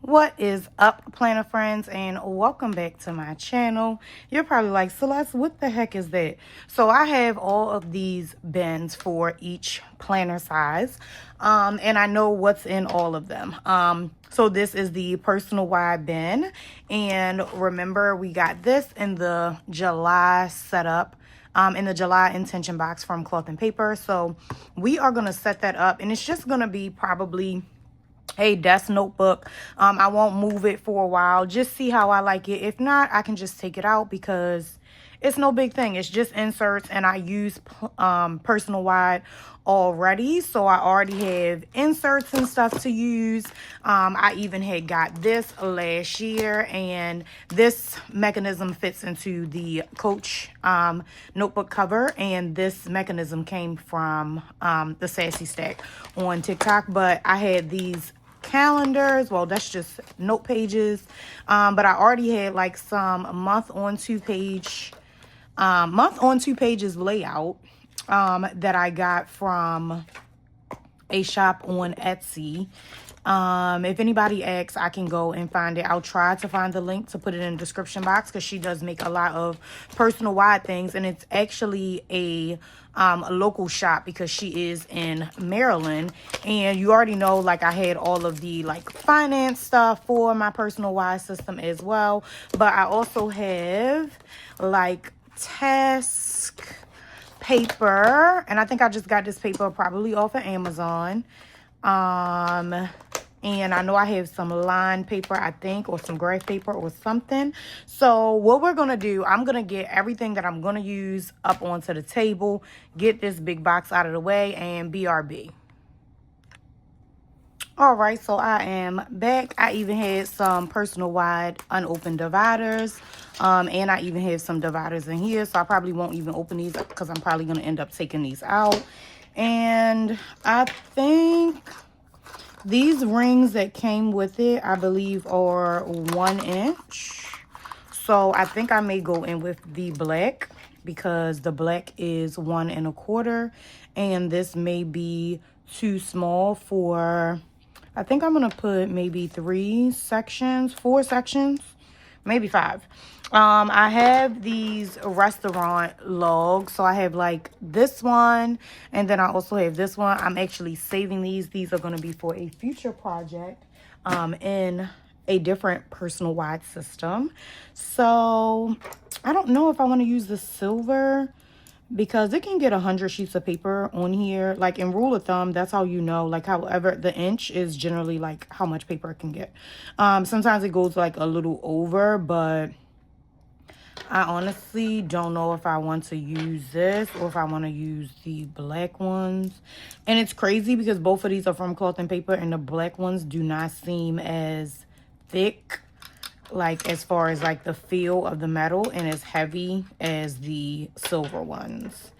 What is up, planner friends, and welcome back to my channel. You're probably like, Celeste, what the heck is that? So I have all of these bins for each planner size, and I know what's in all of them. So this is the personal wide bin, and remember we got this in the July setup, in the July intention box from Cloth and Paper. So we are going to set that up, and it's just going to be probably a desk notebook. I won't move it for a while, just see how I like it. If not, I can just take it out because it's no big thing. It's just inserts, and I use personal wide already, so I already have inserts and stuff to use. I even had got this last year, and this mechanism fits into the Coach notebook cover, and this mechanism came from the Sassy Stack on TikTok. But I had these calendars, well, that's just note pages, but I already had like some month on two pages layout that I got from a shop on Etsy. If anybody asks, I can go and find it. I'll try to find the link to put it in the description box, because she does make a lot of personal wide things, and it's actually a local shop because she is in Maryland. And you already know, like, I had all of the like finance stuff for my personal wide system as well, but I also have like task paper, and I think I just got this paper probably off of Amazon. And I know I have some lined paper, I think, or some graph paper or something. So what we're going to do, I'm going to get everything that I'm going to use up onto the table, get this big box out of the way, and BRB. All right, so I am back. I even had some personal wide unopened dividers, and I even have some dividers in here, so I probably won't even open these because I'm probably going to end up taking these out. And I think these rings that came with it, I believe, are 1 inch. So I think I may go in with the black, because the black is 1 1/4, and this may be too small for, I think I'm going to put maybe 3 sections, 4 sections, maybe 5. I have these restaurant logs. So I have like this one, and then I also have this one. I'm actually saving these. These are going to be for a future project in a different personal wide system. So I don't know if I want to use the silver, because it can get 100 sheets of paper on here. Like, in rule of thumb, that's how you know, like, however, the inch is generally like how much paper it can get. Sometimes it goes like a little over, but I honestly don't know if I want to use this or if I want to use the black ones. And it's crazy because both of these are from Cloth and Paper, and the black ones do not seem as thick, like as far as like the feel of the metal, and as heavy as the silver ones.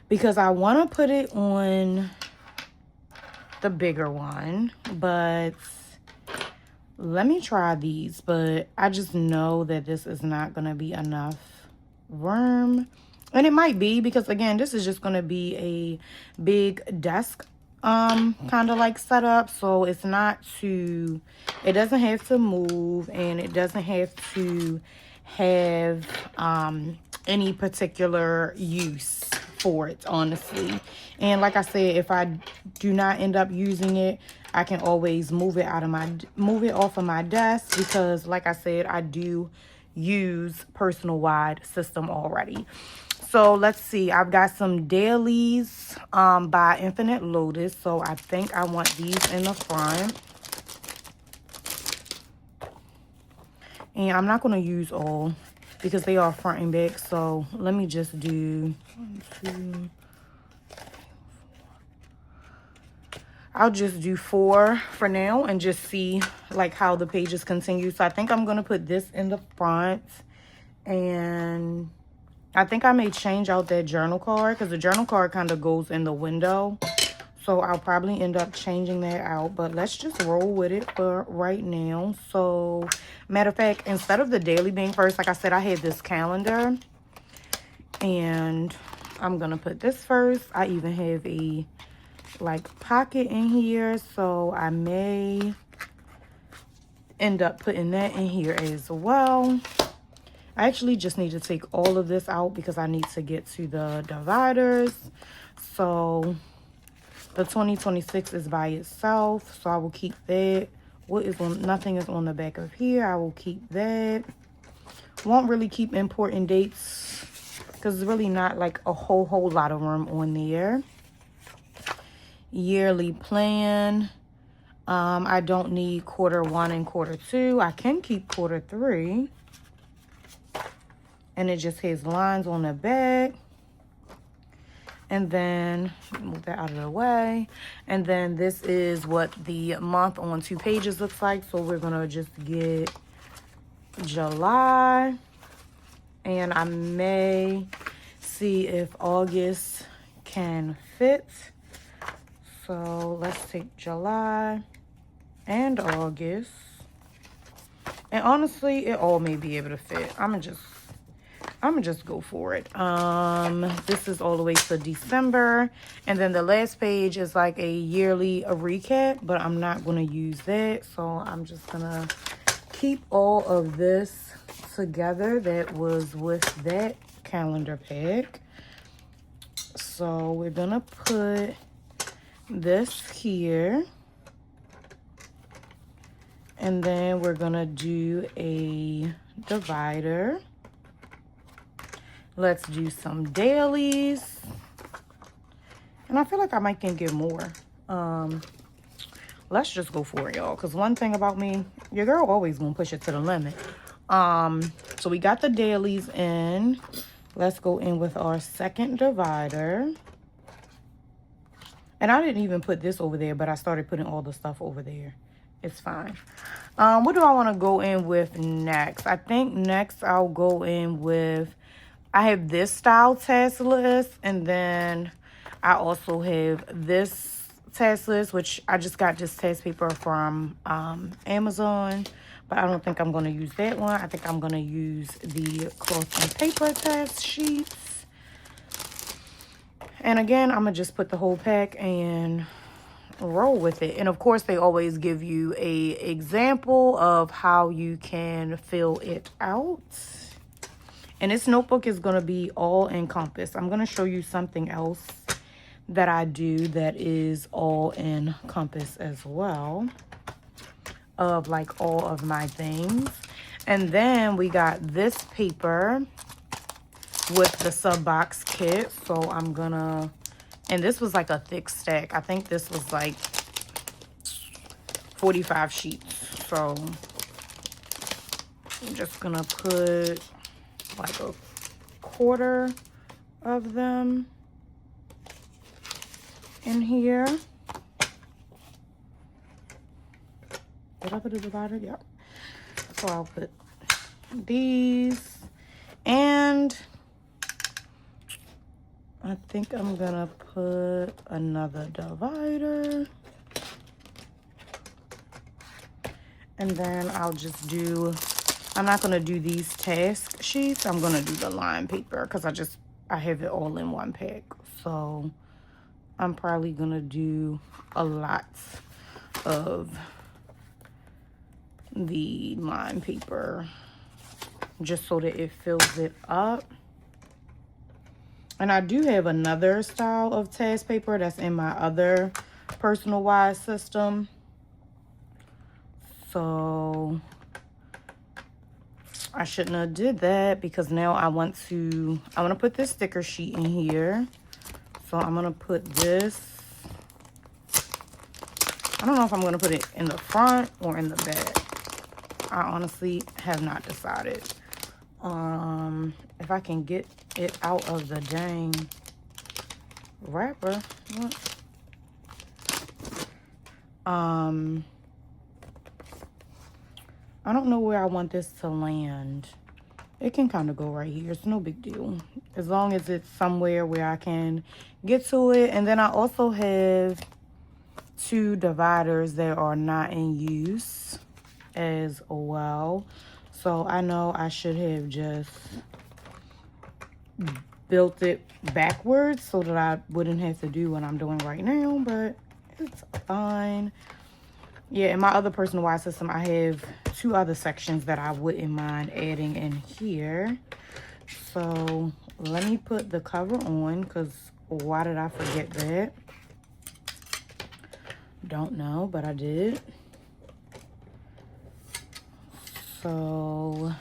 Because I want to put it on the bigger one, but let me try these. But I just know that this is not going to be enough room, and it might be, because again, this is just going to be a big desk kind of like setup, so it's not too, it doesn't have to move, and it doesn't have to have any particular use for it, honestly. And like I said, if I do not end up using it, I can always move it off of my desk, because like I said, I do use personal wide system already. So let's see, I've got some dailies by Infinite Lotus. So I think I want these in the front. And I'm not going to use all because they are front and back. So let me just do 1, 2, I'll just do 4 for now and just see like how the pages continue. So I think I'm going to put this in the front, and I think I may change out that journal card, because the journal card kind of goes in the window. So I'll probably end up changing that out, but let's just roll with it for right now. So matter of fact, instead of the daily being first, like I said, I had this calendar, and I'm going to put this first. I even have a like pocket in here, so I may end up putting that in here as well. I actually just need to take all of this out because I need to get to the dividers. So the 2026 is by itself, so I will keep that. What is on, nothing is on the back of here. I will keep that. Won't really keep important dates because there's really not like a whole lot of room on there. Yearly plan. I don't need Q1 and Q2. I can keep Q3. And it just has lines on the back. And then, move that out of the way. And then this is what the month on 2 pages looks like. So we're going to just get July. And I may see if August can fit. So let's take July and August. And honestly, it all may be able to fit. I'm gonna just go for it. This is all the way to December, and then the last page is like a yearly recap, but I'm not gonna use that, so I'm just gonna keep all of this together that was with that calendar pack. So we're gonna put this here, and then we're gonna do a divider. Let's do some dailies. And I feel like I might can get more. Let's just go for it, y'all. Because one thing about me, your girl always gonna push it to the limit. So we got the dailies in. Let's go in with our second divider. And I didn't even put this over there, but I started putting all the stuff over there. It's fine. What do I want to go in with next? I think next I'll go in with, I have this style task list, and then I also have this task list, which I just got this task paper from Amazon, but I don't think I'm going to use that one. I think I'm going to use the cloth and paper task sheets. And again, I'm going to just put the whole pack and roll with it. And of course, they always give you a example of how you can fill it out. And this notebook is going to be all encompassed. I'm going to show you something else that I do that is all encompassed as well, of like all of my things. And then we got this paper with the sub box kit. So I'm gonna, and this was like a thick stack. I think this was like 45 sheets. So I'm just gonna put like a quarter of them in here. Did I put a divider? Yep. So I'll put these, and I think I'm gonna put another divider, and then I'll just do, I'm not gonna do these task sheets. I'm gonna do the line paper because I have it all in one pack. So I'm probably gonna do a lot of the line paper just so that it fills it up. And I do have another style of task paper that's in my other personal wide system. So I shouldn't have did that because now I want to put this sticker sheet in here. So I'm gonna put this, I don't know if I'm gonna put it in the front or in the back. I honestly have not decided. If I can get it out of the dang wrapper. What? I don't know where I want this to land. It can kind of go right here. It's no big deal. As long as it's somewhere where I can get to it. And then I also have 2 dividers that are not in use as well. So I know I should have just built it backwards so that I wouldn't have to do what I'm doing right now, but it's fine. Yeah, in my other personal wide system, I have 2 other sections that I wouldn't mind adding in here. So let me put the cover on, because why did I forget that? Don't know, but I did. So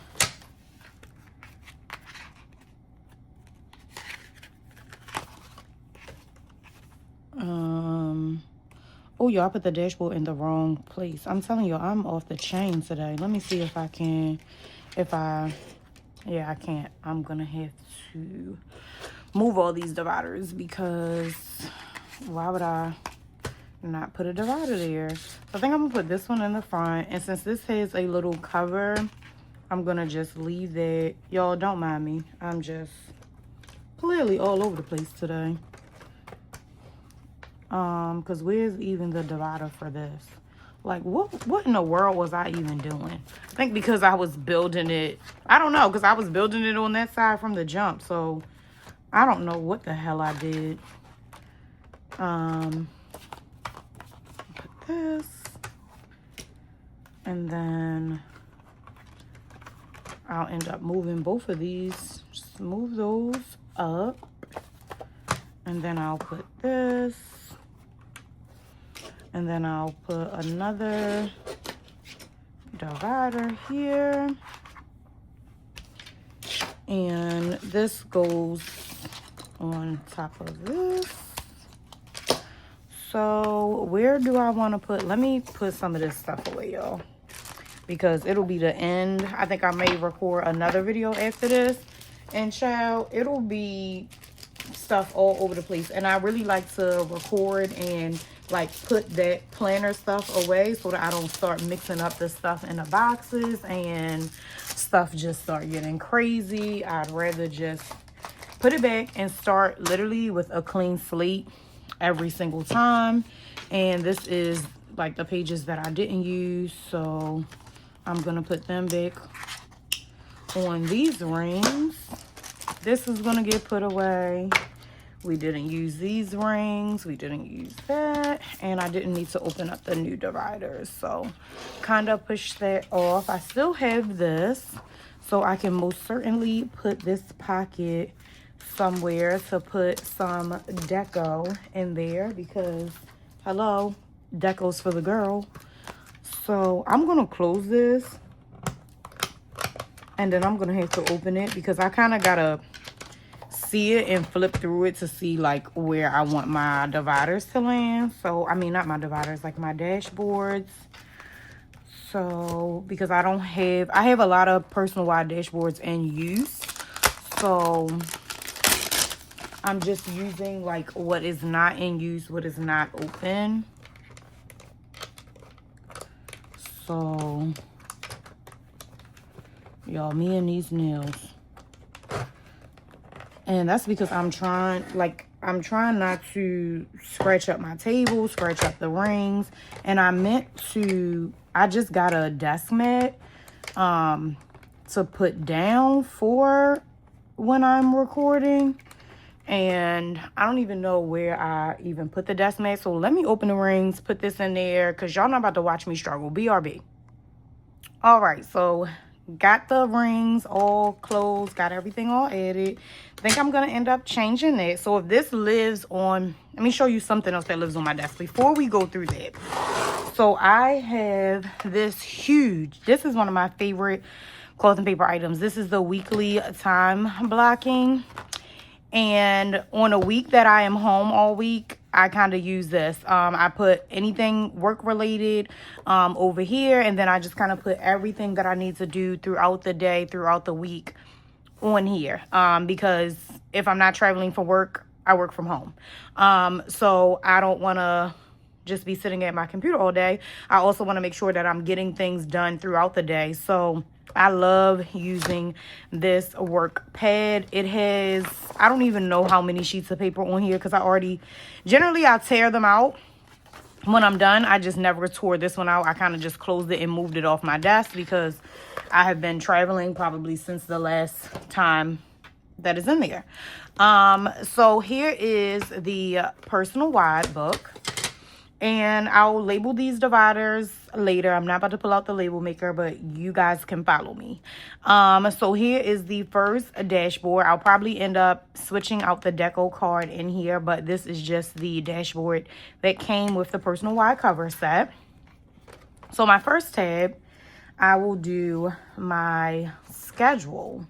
oh, y'all, I put the dashboard in the wrong place. I'm telling you, I'm off the chain today. Let me see if I can, yeah, I can't. I'm gonna have to move all these dividers, because why would I not put a divider there? So I think I'm gonna put this one in the front, and since this has a little cover, I'm gonna just leave that. Y'all, don't mind me. I'm just clearly all over the place today. Because where's even the divider for this? Like, what in the world was I even doing? I think because I was building it. I don't know, because I was building it on that side from the jump. So I don't know what the hell I did. Put this. And then I'll end up moving both of these. Just move those up. And then I'll put this. And then I'll put another divider here. And this goes on top of this. So where do I want to put? Let me put some of this stuff away, y'all, because it'll be the end. I think I may record another video after this. And child, it'll be stuff all over the place. And I really like to record and like put that planner stuff away so that I don't start mixing up the stuff in the boxes and stuff just start getting crazy. I'd rather just put it back and start literally with a clean slate every single time. And this is like the pages that I didn't use, so I'm gonna put them back on these rings. This is gonna get put away. We didn't use these rings. We didn't use that. And I didn't need to open up the new dividers. So kind of push that off. I still have this. So I can most certainly put this pocket somewhere to put some deco in there. Because, hello, deco's for the girl. So I'm going to close this. And then I'm going to have to open it, because I kind of got to see it and flip through it to see like where I want my dividers to land. So I mean, not my dividers, like my dashboards. So because I have a lot of personal wide dashboards in use, so I'm just using like what is not in use, what is not open. So y'all, me and these nails. And that's because I'm trying not to scratch up my table, scratch up the rings. And I just got a desk mat to put down for when I'm recording. And I don't even know where I even put the desk mat. So let me open the rings, put this in there, because y'all not about to watch me struggle. BRB. All right, so got the rings all closed, got everything all added. I think I'm going to end up changing it. So if this lives on, let me show you something else that lives on my desk before we go through that. So I have this huge, this is one of my favorite cloth and paper items. This is the weekly time blocking. And on a week that I am home all week, I kind of use this. I put anything work related over here, and then I just kind of put everything that I need to do throughout the day, throughout the week on here. Because if I'm not traveling for work, I work from home. So I don't want to just be sitting at my computer all day. I also want to make sure that I'm getting things done throughout the day. So I love using this work pad. It has, I don't even know how many sheets of paper on here, because generally I tear them out when I'm done. I just never tore this one out. I kind of just closed it and moved it off my desk, because I have been traveling probably since the last time that is in there. So here is the personal wide book. And I'll label these dividers later. I'm not about to pull out the label maker, but you guys can follow me. So here is the first dashboard. I'll probably end up switching out the deco card in here, but this is just the dashboard that came with the personal wide cover set. So my first tab, I will do my schedule.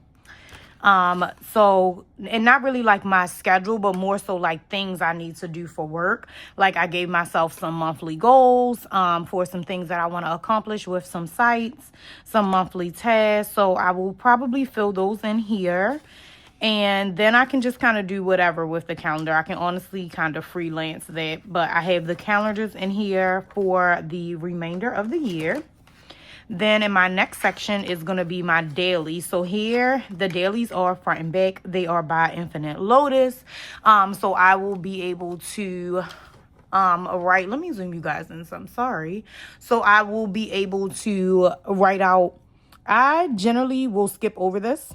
And not really like my schedule, but more so like things I need to do for work. Like I gave myself some monthly goals, for some things that I want to accomplish with some sites, some monthly tasks. So I will probably fill those in here. And then I can just kind of do whatever with the calendar. I can honestly kind of freelance that, but I have the calendars in here for the remainder of the year. Then in my next section is going to be my daily. So here, the dailies are front and back. They are by Infinite Lotus. So I will be able to write. Let me zoom you guys in. So I'm sorry. So I will be able to write out. I generally will skip over this.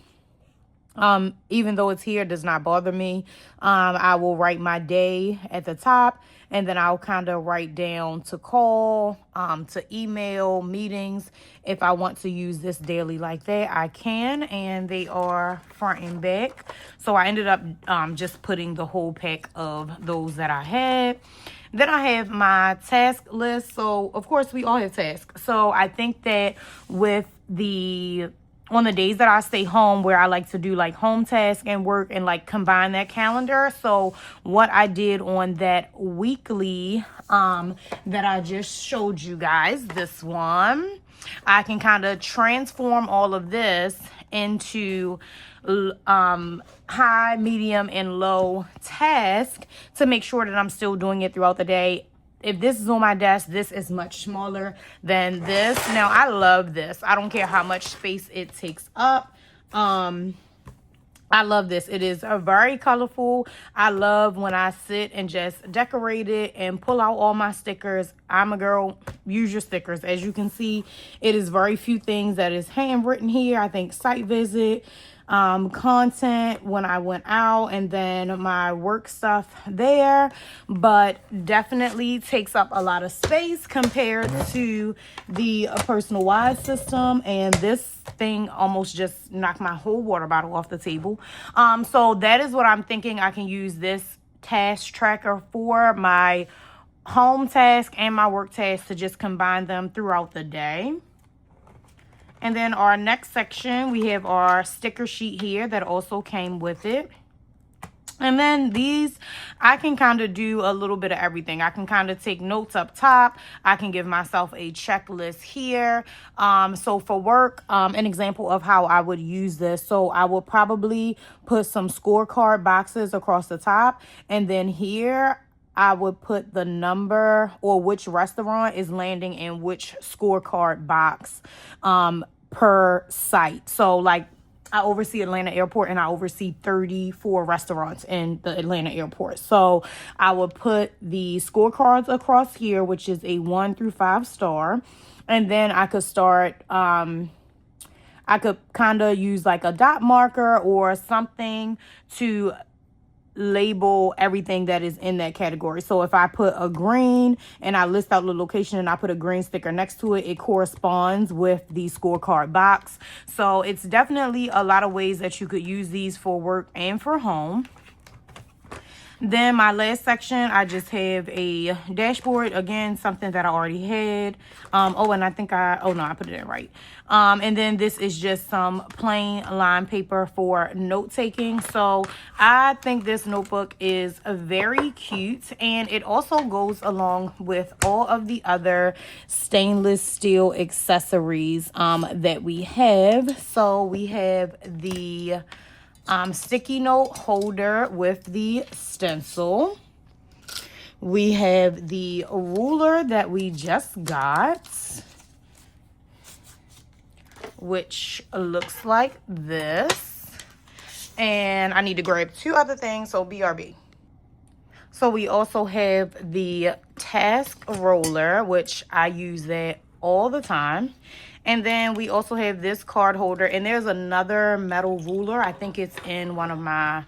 Even though it's here, it does not bother me. I will write my day at the top, and then I'll kind of write down to call, to email, meetings. If I want to use this daily like that, I can, and they are front and back. So I ended up just putting the whole pack of those that I had. Then I have my task list. So, of course, we all have tasks. So I think that with on the days that I stay home, where I like to do like home tasks and work and like combine that calendar. So what I did on that weekly that I just showed you guys, this one, I can kind of transform all of this into high, medium, and low task to make sure that I'm still doing it throughout the day. If this is on my desk, this is much smaller than this. Now, I love this. I don't care how much space it takes up. I love this. It is very colorful. I love when I sit and just decorate it and pull out all my stickers. I'm a girl, use your stickers. As you can see, it is very few things that is handwritten here. I think site visit, content when I went out, and then my work stuff there, but definitely takes up a lot of space compared to the personal wide system. And this thing almost just knocked my whole water bottle off the table. So that is what I'm thinking. I can use this task tracker for my home task and my work task to just combine them throughout the day. And then our next section, we have our sticker sheet here that also came with it. And then these, I can kind of do a little bit of everything. I can kind of take notes up top. I can give myself a checklist here. So for work, an example of how I would use this. So I will probably put some scorecard boxes across the top. And then here, I would put the number or which restaurant is landing in which scorecard box per site. So like I oversee Atlanta Airport, and I oversee 34 restaurants in the Atlanta Airport. So I would put the scorecards across here, which is a 1 through 5 star. And then I could start, I could kind of use like a dot marker or something to label everything that is in that category. So if I put a green and I list out the location and I put a green sticker next to it, it corresponds with the scorecard box. So it's definitely a lot of ways that you could use these for work and for home. Then my last section, I just have a dashboard. Again, something that I already had. And I think I put it in right. And then this is just some plain lined paper for note taking. So I think this notebook is very cute, and it also goes along with all of the other stainless steel accessories that we have. So we have the sticky note holder with the stencil. We have the ruler that we just got, which looks like this. And I need to grab 2 other things, so BRB. So we also have the task roller, which I use that all the time. And then we also have this card holder, and there's another metal ruler. I think it's in one of my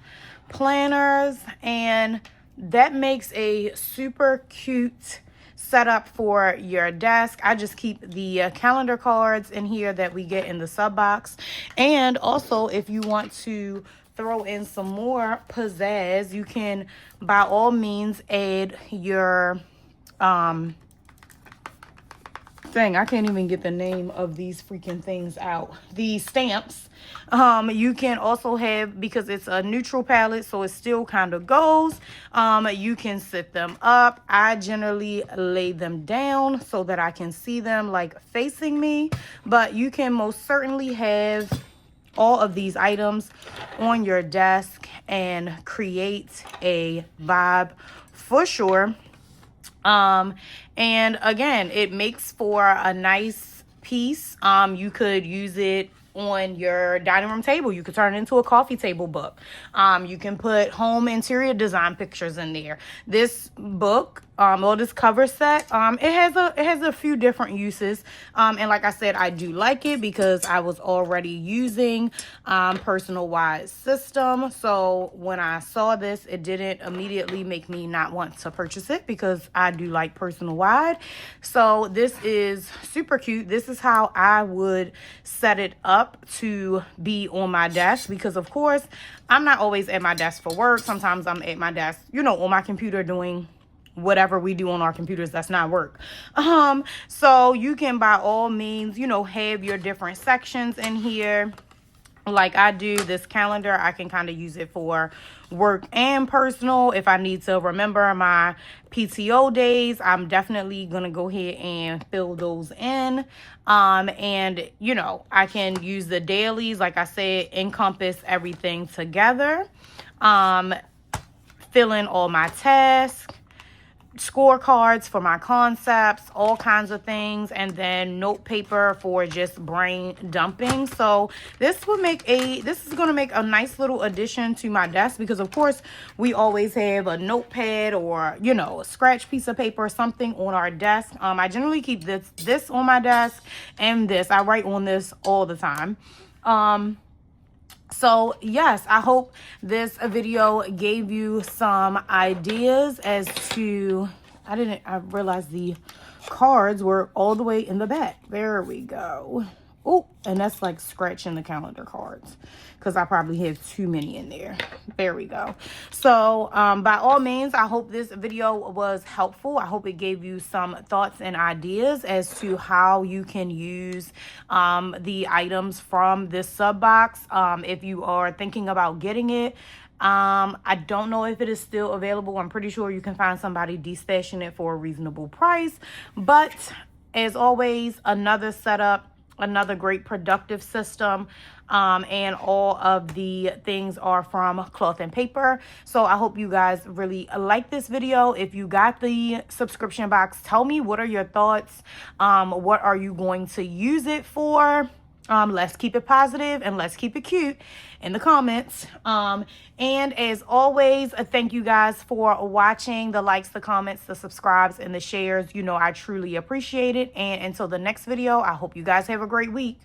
planners, and that makes a super cute setup for your desk. I just keep the calendar cards in here that we get in the sub box. And also, if you want to throw in some more pizzazz, you can by all means add your I can't even get the name of these freaking things out. These stamps. You can also have, because it's a neutral palette, so it still kind of goes. You can sit them up. I generally lay them down so that I can see them like facing me. But you can most certainly have all of these items on your desk and create a vibe for sure. And again, it makes for a nice piece. You could use it on your dining room table. You could turn it into a coffee table book. You can put home interior design pictures in there. This book, or this cover set, it has a few different uses. And like I said, I do like it because I was already using Personal Wide system. So when I saw this, it didn't immediately make me not want to purchase it because I do like Personal Wide. So this is super cute. This is how I would set it up to be on my desk, because of course I'm not always at my desk for work. Sometimes I'm at my desk, on my computer doing whatever we do on our computers that's not work. So you can by all means, have your different sections in here. Like I do this calendar, I can kind of use it for work and personal. If I need to remember my PTO days, I'm definitely going to go ahead and fill those in. And, I can use the dailies, like I said, encompass everything together. Fill in all my tasks, scorecards for my concepts, all kinds of things, and then note paper for just brain dumping. So this is going to make a nice little addition to my desk, because of course we always have a notepad or a scratch piece of paper or something on our desk. I generally keep this on my desk, and I write on this all the time. So yes, I hope this video gave you some ideas as to, I realized the cards were all the way in the back. There we go. Oh, and that's like scratching the calendar cards because I probably have too many in there. There we go. So by all means, I hope this video was helpful. I hope it gave you some thoughts and ideas as to how you can use the items from this sub box. If you are thinking about getting it, I don't know if it is still available. I'm pretty sure you can find somebody destashing it for a reasonable price. But as always, another setup, another great productive system, and all of the things are from Cloth and Paper. So I hope you guys really like this video. If you got the subscription box, tell me, what are your thoughts? What are you going to use it for? Let's keep it positive and let's keep it cute in the comments. And as always, thank you guys for watching. The likes, the comments, the subscribes, and the shares. I truly appreciate it. And until the next video, I hope you guys have a great week.